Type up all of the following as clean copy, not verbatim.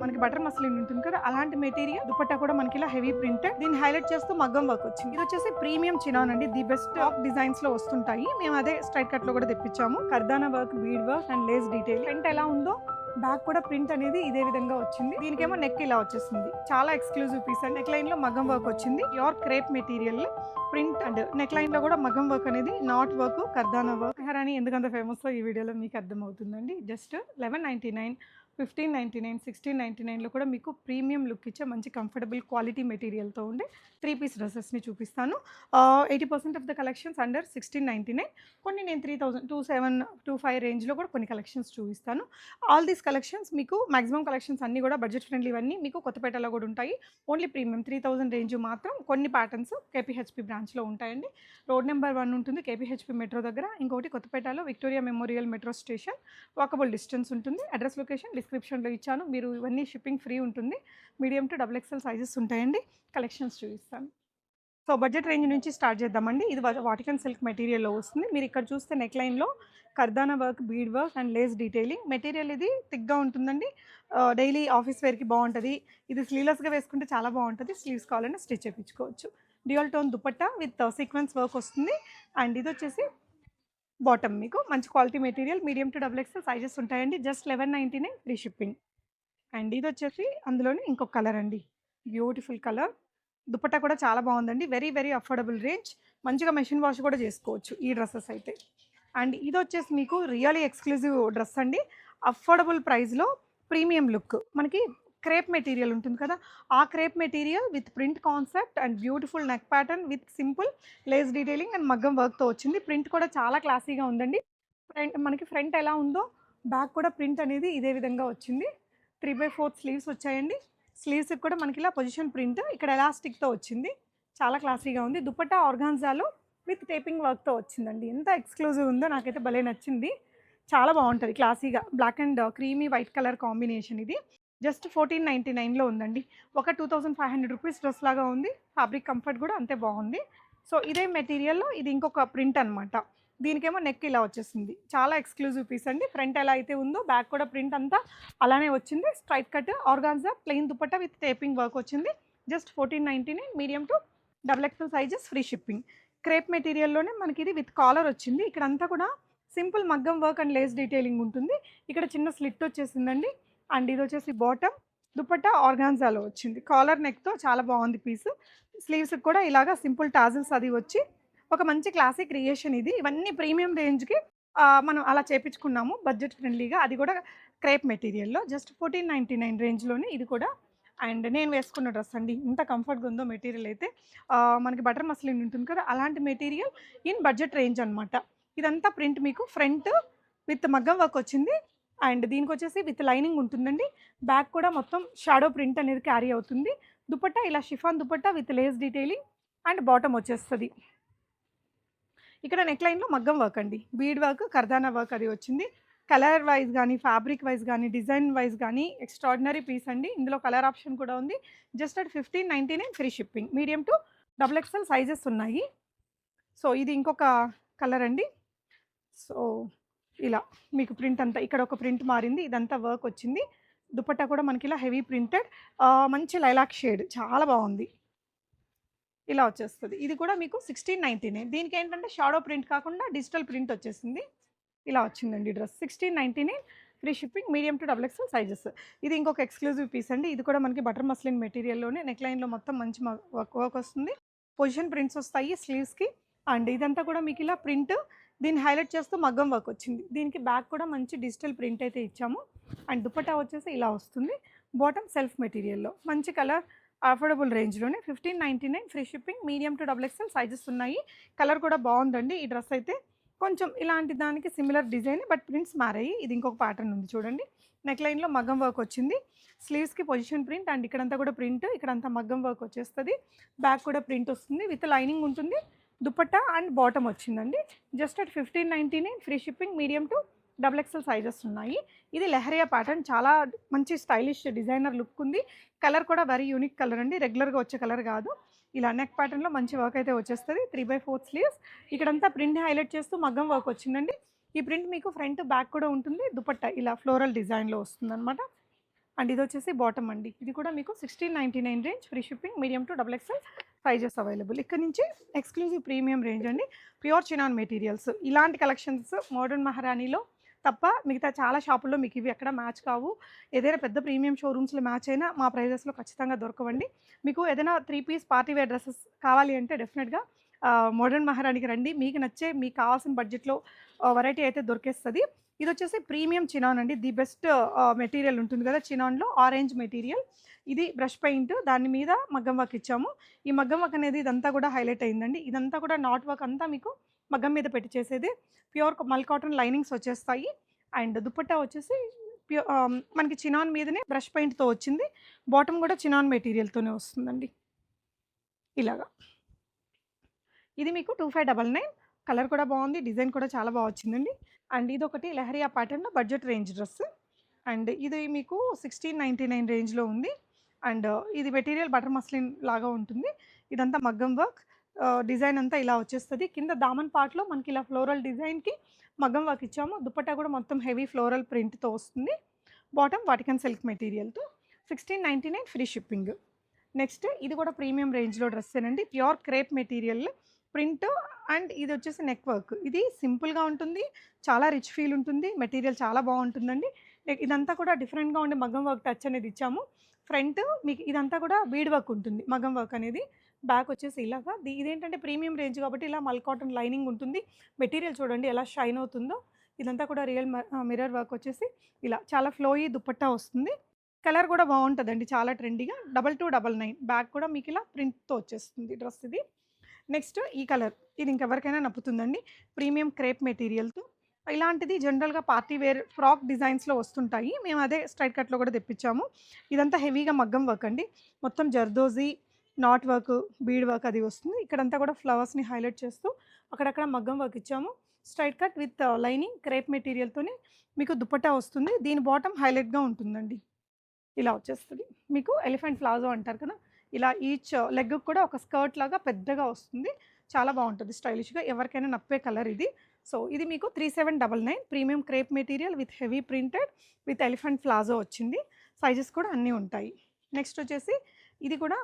మనకి butter muslin ఉంటుంది కదా, అలాంటి మెటీరియల్ దుపట్టా కూడా మనకి ఇలా హెవీ ప్రింటెడ్, దీన్ని హైలైట్ చేస్తూ మగ్గం వర్క్ వచ్చింది. ఇది వచ్చేసి ప్రీమియం చినాన్ అండి, ది బెస్ట్ ఆఫ్ డిజైన్స్ లో వస్తుంటాయి. మేము అదే స్ట్రైట్ కట్ లో కూడా తెప్పించాము. కర్దానా work, bead work and lace detail. Front ఎలా ఉందో బ్యాక్ కూడా ప్రింట్ అనేది ఇదే విధంగా వచ్చింది. దీనికేమో నెక్ ఇలా వచ్చేసింది. చాలా ఎక్స్క్లూజివ్ పీస్ అండి. నెక్ లైన్ లో మగ్గం వర్క్ వచ్చింది. Pure crepe material print and neck line లో కూడా మగ్గం వర్క్ అనేది నాట్ వర్క్, కర్దానా వర్క్. హెరాని ఎందుకంత ఫేమస్ ఈ వీడియోలో మీకు అర్థమవుతుందండి. జస్ట్ 1199, 1599, 1699లో కూడా మీకు ప్రీమియం లుక్ ఇచ్చే మంచి కంఫర్టబుల్ క్వాలిటీ మెటీరియల్తో ఉండే 3 పీస్ డ్రెస్సెస్ని చూపిస్తాను. 80% ఆఫ్ ద కలెక్షన్స్ అండర్ 1699. కొన్ని నేను 3000, 27, 25 రేంజ్లో కూడా కొన్ని కలెక్షన్స్ చూపిస్తాను. ఆల్ దీస్ కలెక్షన్స్ మీకు మాక్సిమం కలెక్షన్స్ అన్నీ కూడా బడ్జెట్ ఫ్రెండ్లీవన్నీ మీకు కొత్తపేటలో కూడా ఉంటాయి. ఓన్లీ ప్రీమియం 3000 రేంజ్ మాత్రం కొన్ని ప్యాటర్న్స్ కేపీహెచ్పి బ్రాంచ్లో ఉంటాయండి. రోడ్ నెంబర్ 1 ఉంటుంది కేపీహెచ్పి మెట్రో దగ్గర. ఇంకోటి కొత్తపేటలో Victoria memorial metro station, walkable distance ఉంటుంది. అడ్రస్ లొకేషన్ డిస్క్రిప్షన్లో ఇచ్చాను. మీరు ఇవన్నీ షిప్పింగ్ ఫ్రీ ఉంటుంది. మీడియం టు XXL సైజెస్ ఉంటాయండి. కలెక్షన్స్ చూపిస్తాను. సో బడ్జెట్ రేంజ్ నుంచి స్టార్ట్ చేద్దామండి. ఇది వాటికన్ సిల్క్ మెటీరియల్లో వస్తుంది. మీరు ఇక్కడ చూస్తే నెక్ లైన్లో కర్దానా work, bead work and lace detailing. Material ఇది థిక్గా ఉంటుందండి. డైలీ ఆఫీస్ వేర్కి బాగుంటుంది. ఇది స్లీవ్లెస్గా వేసుకుంటే చాలా బాగుంటుంది. స్లీవ్స్ కావాలంటే స్టిచ్ చేయించుకోవచ్చు. Dual tone dupatta with sequence work వస్తుంది. అండ్ ఇది వచ్చేసి బాటమ్ మీకు మంచి quality material, medium to XXL sizes ఉంటాయండి. Just 1199 free shipping. అండ్ ఇది వచ్చేసి అందులోనే ఇంకొక కలర్ అండి, బ్యూటిఫుల్ కలర్. దుపట్టా కూడా చాలా బాగుందండి. Very very affordable range. మంచిగా మెషిన్ వాష్ కూడా చేసుకోవచ్చు ఈ డ్రెస్సెస్ అయితే. అండ్ ఇది వచ్చేసి మీకు రియలీ ఎక్స్క్లూజివ్ డ్రెస్ అండి. అఫోర్డబుల్ ప్రైస్లో ప్రీమియం లుక్. మనకి క్రేప్ మెటీరియల్ ఉంటుంది కదా, ఆ crepe material with print concept and beautiful neck pattern with simple Lay's detailing and మగ్గం వర్క్తో వచ్చింది. ప్రింట్ కూడా చాలా క్లాసీగా ఉందండి. మనకి ఫ్రంట్ ఎలా ఉందో బ్యాక్ కూడా ప్రింట్ అనేది ఇదే విధంగా వచ్చింది. 3/4 స్లీవ్స్ వచ్చాయండి. స్లీవ్స్కి కూడా మనకి ఇలా పొజిషన్ ప్రింట్, ఇక్కడ ఎలాస్టిక్తో వచ్చింది. చాలా క్లాసీగా ఉంది. దుపట్టా ఆర్గాన్జాలో విత్ టేపింగ్ వర్క్తో వచ్చిందండి. ఎంత ఎక్స్క్లూజివ్ ఉందో, నాకైతే భలే నచ్చింది. చాలా బాగుంటుంది క్లాసీగా. Black and creamy white colour combination. ఇది జస్ట్ 1499లో ఉందండి. ఒక 2500 రూపీస్ డ్రెస్ లాగా ఉంది. ఫ్యాబ్రిక్ కంఫర్ట్ కూడా అంతే బాగుంది. సో ఇదే మెటీరియల్లో ఇది ఇంకొక ప్రింట్ అనమాట. దీనికేమో నెక్ ఇలా వచ్చేసింది. చాలా ఎక్స్క్లూజివ్ పీస్ అండి. ఫ్రంట్ ఎలా అయితే ఉందో బ్యాక్ కూడా ప్రింట్ అంతా అలానే వచ్చింది. Straight cut organza plain dupatta with taping work వచ్చింది. Just 1499, medium to XXL sizes free shipping. Crepe మెటీరియల్లోనే మనకి ఇది విత్ కాలర్ వచ్చింది. ఇక్కడంతా కూడా సింపుల్ మగ్గం వర్క్ అండ్ లేస్ డీటెయిలింగ్ ఉంటుంది. ఇక్కడ చిన్న స్లిట్ వచ్చేసిందండి. అండ్ ఇది వచ్చేసి బాటమ్, దుపట్టా ఆర్గాన్జాలో వచ్చింది. కాలర్ నెక్తో చాలా బాగుంది పీస్. స్లీవ్స్కి కూడా ఇలాగా సింపుల్ టాజిల్స్ అది వచ్చి ఒక మంచి క్లాసిక్ క్రియేషన్ ఇది. ఇవన్నీ ప్రీమియం రేంజ్కి మనం అలా చేపించుకున్నాము బడ్జెట్ ఫ్రెండ్లీగా. అది కూడా క్రేప్ మెటీరియల్లో జస్ట్ 1499 రేంజ్లోనే ఇది కూడా. అండ్ నేను వేసుకున్న డ్రెస్ అండి, ఇంత కంఫర్ట్గా ఉందో మెటీరియల్ అయితే. మనకి బటర్ మస్లిన్ ఉంటుంది కదా, అలాంటి మెటీరియల్ ఇన్ బడ్జెట్ రేంజ్ అనమాట. ఇదంతా ప్రింట్ మీకు ఫ్రంట్ విత్ మగ్గం వర్క్ వచ్చింది. అండ్ దీనికి వచ్చేసి విత్ లైనింగ్ ఉంటుందండి. బ్యాక్ కూడా మొత్తం షాడో ప్రింట్ అనేది క్యారీ అవుతుంది. దుపట్టా ఇలా chiffon dupatta with lace detailing and bottom వచ్చేస్తుంది. ఇక్కడ నెక్ లైన్లో మగ్గం వర్క్ అండి, బీడ్ వర్క్, కర్దానా వర్క్ అది వచ్చింది. కలర్ వైజ్ కానీ, ఫ్యాబ్రిక్ వైజ్ కానీ, డిజైన్ వైజ్ కానీ ఎక్స్ట్రాడినరీ పీస్ అండి. ఇందులో కలర్ ఆప్షన్ కూడా ఉంది. Just at 1599 free shipping. Medium to XXL sizes ఉన్నాయి. సో ఇది ఇంకొక కలర్ అండి. సో ఇలా మీకు ప్రింట్ అంతా ఇక్కడ ఒక ప్రింట్ మారింది. ఇదంతా వర్క్ వచ్చింది. దుపట్టా కూడా మనకి ఇలా హెవీ ప్రింటెడ్, మంచి లైలాక్ షేడ్, చాలా బాగుంది. ఇలా వచ్చేస్తుంది. ఇది కూడా మీకు 1699. దీనికి ఏంటంటే షాడో ప్రింట్ కాకుండా డిజిటల్ ప్రింట్ వచ్చేసింది. ఇలా వచ్చిందండి dress. 1699 free shipping. Medium to XXL sizes. ఇది ఇంకొక ఎక్స్క్లూజివ్ పీస్ అండి. ఇది కూడా మనకి బటర్ మస్లిన్ మెటీరియల్లోనే నెక్ లైన్లో మొత్తం మంచి వర్క్ వస్తుంది. పొజిషన్ ప్రింట్స్ వస్తాయి స్లీవ్స్కి. అండ్ ఇదంతా కూడా మీకు ఇలా ప్రింట్, దీన్ని హైలైట్ చేస్తూ మగ్గం వర్క్ వచ్చింది. దీనికి బ్యాక్ కూడా మంచి డిజిటల్ ప్రింట్ అయితే ఇచ్చాము. అండ్ దుపట్టా వచ్చేసి ఇలా వస్తుంది. బాటమ్ సెల్ఫ్ మెటీరియల్లో మంచి కలర్, అఫోర్డబుల్ రేంజ్లోనే 1599 free shipping. Medium to XXL sizes ఉన్నాయి. కలర్ కూడా బాగుందండి ఈ డ్రెస్ అయితే. కొంచెం ఇలాంటి దానికి సిమిలర్ డిజైన్ బట్ ప్రింట్స్ మారాయి. ఇది ఇంకొక ప్యాటర్న్ ఉంది చూడండి. నెక్ లైన్లో మగ్గం వర్క్ వచ్చింది. స్లీవ్స్కి పొజిషన్ ప్రింట్ అండ్ ఇక్కడంతా కూడా ప్రింట్, ఇక్కడంతా మగ్గం వర్క్ వచ్చేస్తుంది. బ్యాక్ కూడా ప్రింట్ వస్తుంది విత్ లైనింగ్ ఉంటుంది. దుపట్టా అండ్ బాటమ్ వచ్చిందండి. Just at 1599 free shipping. Medium to XXL sizes ఉన్నాయి. ఇది లెహరియా ప్యాటర్న్, చాలా మంచి స్టైలిష్ డిజైనర్ లుక్ ఉంది. కలర్ కూడా వెరీ యూనిక్ కలర్ అండి, రెగ్యులర్గా వచ్చే కలర్ కాదు. ఇలా నెక్ ప్యాటర్న్లో మంచి వర్క్ అయితే వచ్చేస్తుంది. 3/4 స్లీవ్స్. ఇక్కడంతా ప్రింట్ హైలైట్ చేస్తూ మగ్గం వర్క్ వచ్చిందండి. ఈ ప్రింట్ మీకు ఫ్రంట్ బ్యాక్ కూడా ఉంటుంది. దుపట్టా ఇలా ఫ్లోరల్ డిజైన్లో వస్తుందన్నమాట. అండ్ ఇది వచ్చేసి బాటమ్ అండి. ఇది కూడా మీకు 1699 range, free shipping, medium to double XL sizes available. ఇక్కడ నుంచి ఎక్స్క్లూజివ్ ప్రీమియం రేంజ్ అండి, ప్యూర్ చినాన్ మెటీరియల్స్. ఇలాంటి కలెక్షన్స్ మోడర్న్ మహారాణిలో తప్ప మిగతా చాలా షాపుల్లో మీకు ఇవి ఎక్కడ మ్యాచ్ కావు. ఏదైనా పెద్ద ప్రీమియం షోరూమ్స్లో మ్యాచ్ అయినా మా ప్రైజెస్లో ఖచ్చితంగా దొరకవండి. మీకు ఏదైనా 3 పీస్ పార్టీ వేర్ డ్రెస్సెస్ కావాలి అంటే డెఫినెట్గా మోడర్న్ మహారాణికి రండి. మీకు నచ్చే మీకు కావాల్సిన బడ్జెట్లో వెరైటీ అయితే దొరికేస్తుంది. ఇది వచ్చేసి ప్రీమియం చినాన్ అండి. ది బెస్ట్ మెటీరియల్ ఉంటుంది కదా చినాన్లో, ఆరెంజ్ మెటీరియల్. ఇది బ్రష్ పెయింట్, దాని మీద మగ్గం వర్క్ ఇచ్చాము. ఈ మగ్గం వర్క్ అనేది ఇదంతా కూడా హైలైట్ అయిందండి. ఇదంతా కూడా నాట్ వర్క్ అంతా మీకు మగ్గం మీద పెట్టి చేసేది. ప్యూర్ మల్ కాటన్ లైనింగ్స్ వచ్చేస్తాయి. అండ్ దుపట్టా వచ్చేసి మనకి చినాన్ మీదనే బ్రష్ పెయింట్తో వచ్చింది. బాటమ్ కూడా చినాన్ మెటీరియల్తోనే వస్తుందండి ఇలాగా. ఇది మీకు 2599. కలర్ కూడా బాగుంది, డిజైన్ కూడా చాలా బాగా వచ్చిందండి. అండ్ ఇది ఒకటి లెహరియా ప్యాటర్న్లో బడ్జెట్ రేంజ్ డ్రెస్. అండ్ ఇది మీకు 1699 రేంజ్లో ఉంది. అండ్ ఇది మెటీరియల్ బటర్ మస్లిన్ లాగా ఉంటుంది. ఇదంతా మగ్గం వర్క్, డిజైన్ అంతా ఇలా వచ్చేస్తుంది. కింద దామన్ పార్ట్లో మనకి ఇలా ఫ్లోరల్ డిజైన్కి మగ్గం వర్క్ ఇచ్చాము. దుపట్టా కూడా మొత్తం హెవీ ఫ్లోరల్ ప్రింట్తో వస్తుంది. బాటమ్ వాటికన్ సిల్క్ మెటీరియల్తో 1699 ఫ్రీ షిప్పింగ్. నెక్స్ట్ ఇది కూడా ప్రీమియం రేంజ్లో డ్రెస్సేనండి, pure crepe material print. And ఇది వచ్చేసి నెక్ వర్క్. ఇది సింపుల్గా ఉంటుంది, చాలా రిచ్ ఫీల్ ఉంటుంది, మెటీరియల్ చాలా బాగుంటుందండి. ఇదంతా కూడా డిఫరెంట్గా ఉండే మగ్గం వర్క్ టచ్ అనేది ఇచ్చాము. ఫ్రంట్ మీకు ఇదంతా కూడా బీడ్ వర్క్ ఉంటుంది మగ్గం వర్క్ అనేది. బ్యాక్ వచ్చేసి ఇలాగా. ఇదేంటంటే ప్రీమియం రేంజ్ కాబట్టి ఇలా మల్ కాటన్ లైనింగ్ ఉంటుంది. మెటీరియల్ చూడండి ఎలా షైన్ అవుతుందో. ఇదంతా కూడా రియల్ మిర్రర్ వర్క్ వచ్చేసి ఇలా చాలా ఫ్లోయీ దుపట్టా వస్తుంది. కలర్ కూడా బాగుంటుందండి, చాలా ట్రెండీగా. 2299. బ్యాక్ కూడా మీకు ఇలా ప్రింట్తో వచ్చేస్తుంది డ్రెస్ ఇది. నెక్స్ట్ ఈ కలర్, ఇది ఇంకెవరికైనా నప్పుతుందండి. ప్రీమియం క్రేప్ మెటీరియల్తో ఇలాంటిది జనరల్గా పార్టీ వేర్ ఫ్రాక్ డిజైన్స్లో వస్తుంటాయి. మేము అదే స్ట్రైట్ కట్లో కూడా తెప్పించాము. ఇదంతా హెవీగా మగ్గం వర్క్ అండి, మొత్తం zardozi not work, bead work అది వస్తుంది. ఇక్కడంతా కూడా ఫ్లవర్స్ని హైలైట్ చేస్తూ అక్కడక్కడ మగ్గం వర్క్ ఇచ్చాము. Straight cut with lining crepe మెటీరియల్తోనే మీకు దుపట్టా వస్తుంది. దీని బాటమ్ హైలైట్గా ఉంటుందండి, ఇలా వచ్చేస్తుంది. మీకు ఎలిఫెంట్ ప్లాజో అంటారు కదా, ఇలా ఈచ్ లెగ్ కూడా ఒక స్కర్ట్ లాగా పెద్దగా వస్తుంది. చాలా బాగుంటుంది స్టైలిష్గా, ఎవరికైనా నప్పే కలర్ ఇది. సో ఇది మీకు 3799 premium crepe material with heavy printed with elephant palazzo వచ్చింది. సైజెస్ కూడా అన్నీ ఉంటాయి. నెక్స్ట్ వచ్చేసి ఇది కూడా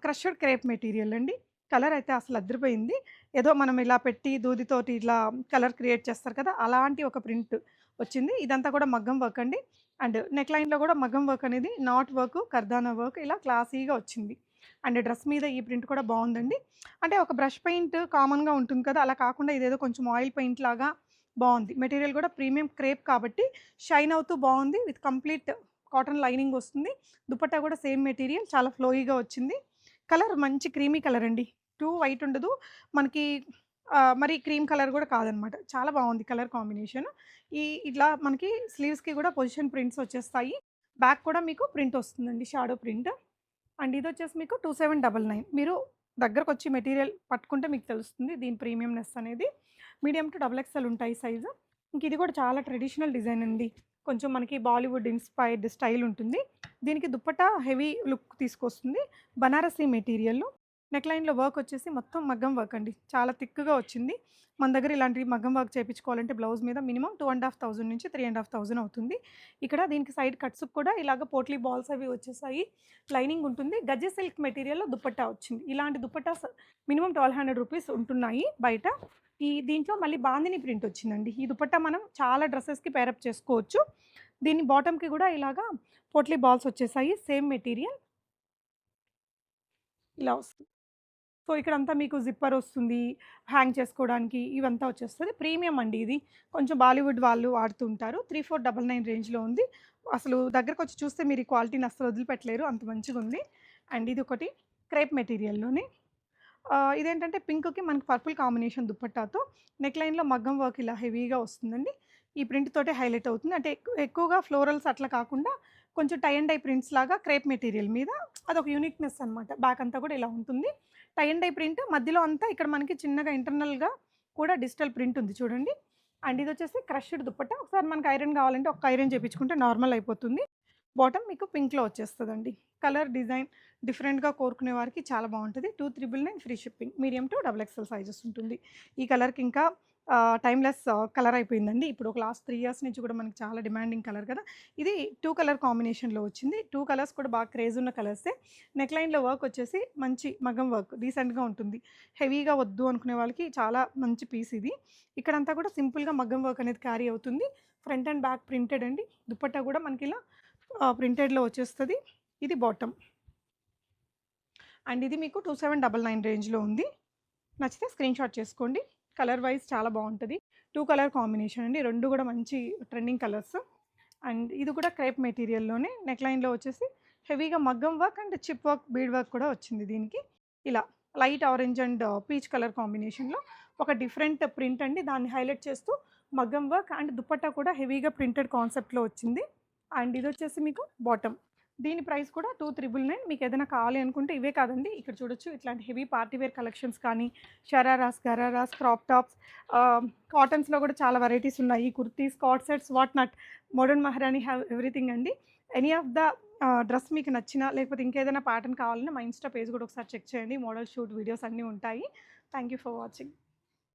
క్రషడ్ క్రేప్ మెటీరియల్ అండి. కలర్ అయితే అసలు అదిరిపోయింది. ఏదో మనం ఇలా పెట్టి దూదితోటి ఇలా కలర్ క్రియేట్ చేస్తారు కదా, అలాంటి ఒక ప్రింట్ వచ్చింది. ఇదంతా కూడా మగ్గం వర్క్ అండి. అండ్ నెక్ లైన్లో కూడా మగ్గం వర్క్ అనేది నాట్ వర్క్, కర్దానా వర్క్ ఇలా క్లాసీగా వచ్చింది. అండ్ డ్రెస్ మీద ఈ ప్రింట్ కూడా బాగుందండి. అంటే ఒక బ్రష్ పెయింట్ కామన్గా ఉంటుంది కదా, అలా కాకుండా ఇదేదో కొంచెం ఆయిల్ పెయింట్ లాగా బాగుంది. మెటీరియల్ కూడా ప్రీమియం క్రేప్ కాబట్టి షైన్ అవుతూ బాగుంది. విత్ కంప్లీట్ కాటన్ లైనింగ్ వస్తుంది. దుపట్టా కూడా సేమ్ మెటీరియల్, చాలా ఫ్లోయిగా వచ్చింది. కలర్ మంచి క్రీమీ కలర్ అండి, టూ వైట్ ఉండదు మనకి, మరి క్రీమ్ కలర్ కూడా కాదనమాట. చాలా బాగుంది కలర్ కాంబినేషన్. ఇట్లా మనకి స్లీవ్స్కి కూడా పొజిషన్ ప్రింట్స్ వచ్చేస్తాయి. బ్యాక్ కూడా మీకు ప్రింట్ వస్తుందండి, షాడో ప్రింట్. అండ్ ఇది వచ్చేసి మీకు 2799. మీరు దగ్గరకు వచ్చి మెటీరియల్ పట్టుకుంటే మీకు తెలుస్తుంది దీని ప్రీమియంనెస్ అనేది. మీడియం టు డబుల్ ఎక్స్ఎల్ ఉంటాయి సైజు. ఇంక ఇది కూడా చాలా ట్రెడిషనల్ డిజైన్ అండి, కొంచెం మనకి బాలీవుడ్ ఇన్స్పైర్డ్ స్టైల్ ఉంటుంది. దీనికి దుపట్టా హెవీ లుక్ తీసుకొస్తుంది. బనారసీ మెటీరియల్లో నెక్ లైన్లో వర్క్ వచ్చేసి మొత్తం మగ్గం వర్క్ అండి, చాలా థిక్గా వచ్చింది. మన దగ్గర ఇలాంటి మగ్గం వర్క్ చేయించుకోవాలంటే బ్లౌజ్ మీద మినిమం 2500 నుంచి 3500 అవుతుంది. ఇక్కడ దీనికి సైడ్ కట్స్కి కూడా ఇలాగ పోట్లీ బాల్స్ అవి వచ్చేసాయి. లైనింగ్ ఉంటుంది. గజ్జి సిల్క్ మెటీరియల్లో దుపట్టా వచ్చింది. ఇలాంటి దుపట్టాస్ మినిమం 1200 రూపీస్ ఉంటున్నాయి బయట. దీంట్లో మళ్ళీ బాందిని ప్రింట్ వచ్చిందండి. ఈ దుపట్టా మనం చాలా డ్రెస్సెస్కి పేరప్ చేసుకోవచ్చు. దీని బాటమ్కి కూడా ఇలాగా పోట్లీ బాల్స్ వచ్చేసాయి, సేమ్ మెటీరియల్ ఇలా వస్తుంది. సో ఇక్కడంతా మీకు జిప్పర్ వస్తుంది, హ్యాంగ్ చేసుకోవడానికి ఇవంతా వచ్చేస్తుంది. ప్రీమియం అండి ఇది, కొంచెం బాలీవుడ్ వాళ్ళు వాడుతుంటారు. 3499 రేంజ్లో ఉంది. అసలు దగ్గరకు వచ్చి చూస్తే మీరు ఈ క్వాలిటీని అసలు వదిలిపెట్టలేరు, అంత మంచిగా ఉంది. అండ్ ఇది ఒకటి క్రేప్ మెటీరియల్లోనే. ఇదేంటంటే పింక్కి మనకి పర్పుల్ కాంబినేషన్ దుపట్టాతో నెక్ లైన్లో మగ్గం వర్క్ ఇలా హెవీగా వస్తుందండి. ఈ ప్రింట్ తోటే హైలైట్ అవుతుంది. అంటే ఎక్కువగా ఫ్లోరల్స్ అట్లా కాకుండా కొంచెం టై అండ్ డై ప్రింట్స్ లాగా క్రేప్ మెటీరియల్ మీద అదొక యూనిక్నెస్ అనమాట. బ్యాక్ అంతా కూడా ఇలా ఉంటుంది, టై అండ్ డై ప్రింట్. మధ్యలో అంతా ఇక్కడ మనకి చిన్నగా ఇంటర్నల్గా కూడా డిజిటల్ ప్రింట్ ఉంది చూడండి. అండ్ ఇది వచ్చేసి క్రష్డ్ దుపట్టా. ఒకసారి మనకి ఐరన్ కావాలంటే ఒక ఐరన్ చేయించుకుంటే నార్మల్ అయిపోతుంది. బాటమ్ మీకు పింక్లో వచ్చేస్తుందండి. కలర్ డిజైన్ డిఫరెంట్గా కోరుకునే వారికి చాలా బాగుంటుంది. 2399 free shipping, medium to double XL sizes ఉంటుంది. ఈ కలర్కి ఇంకా టైమ్‌లెస్ కలర్ అయిపోయిందండి. ఇప్పుడు ఒక లాస్ట్ 3 ఇయర్స్ నుంచి కూడా మనకి చాలా డిమాండింగ్ కలర్ కదా! ఇది 2 కలర్ కాంబినేషన్‌లో వచ్చింది. 2 కలర్స్ కూడా బాగా క్రేజ్ ఉన్న కలర్సే. నెక్‌లైన్‌లో వర్క్ వచ్చేసి మంచి మగ్గం వర్క్ డీసెంట్‌గా ఉంటుంది. హెవీగా వద్దు అనుకునే వాళ్ళకి చాలా మంచి పీస్ ఇది. ఇక్కడంతా కూడా సింపుల్‌గా మగ్గం వర్క్ అనేది క్యారీ అవుతుంది. ఫ్రంట్ అండ్ బ్యాక్ ప్రింటెడ్ అండి. దుపట్టా కూడా మనకిలా ప్రింటెడ్‌లో వచ్చేస్తది. ఇది బాటమ్. అండ్ ఇది మీకు 2799 రేంజ్‌లో ఉంది. నచ్చితే స్క్రీన్‌షాట్ చేసుకోండి. కలర్ వైస్ చాలా బావుంటది. 2 కలర్ కాంబినేషన్ అండి. 2 గూడా మంచి ట్రెండింగ్ కలర్స్. అండ్ ఇది కూడా క్రేప్ మెటీరియల్‌లోనే నెక్‌లైన్‌లో వచ్చేసి హెవీగా మగ్గం work and chip work, bead work కూడా వచ్చింది దీనికి. ఇలా light orange and peach colour కాంబినేషన్‌లో ఒక డిఫరెంట్ ప్రింట్ అండి. దాన్ని హైలైట్ చేస్తూ మగ్గం వర్క్ అండ్ దుపట్టా కూడా హెవీగా ప్రింటెడ్ కాన్సెప్ట్‌లో వచ్చింది. అండ్ ఇదొచ్చేసి మీకు బాటమ్. దీని ప్రైస్ కూడా 2,999. మీకేదైనా కావాలి అనుకుంటే ఇవే కాదండి. ఇక్కడ చూడొచ్చు ఇట్లాంటి హెవీ పార్టీ వేర్ కలెక్షన్స్ కానీ, షరారాస్, గరారాస్, క్రాప్ టాప్స్, కాటన్స్‌లో కూడా చాలా వెరైటీస్ ఉన్నాయి. Kurtis, card sets, what not. Modern మహారాణి హ్యావ్ ఎవ్రీథింగ్ అండి. ఎనీ ఆఫ్ ద డ్రెస్ మీకు నచ్చినా, లేకపోతే ఇంకేదైనా ప్యాటర్న్ కావాలన్నా మా ఇన్‌స్టా పేజ్ కూడా ఒకసారి చెక్ చేయండి. మోడల్ షూట్ వీడియోస్ అన్నీ ఉంటాయి. Thank you for watching.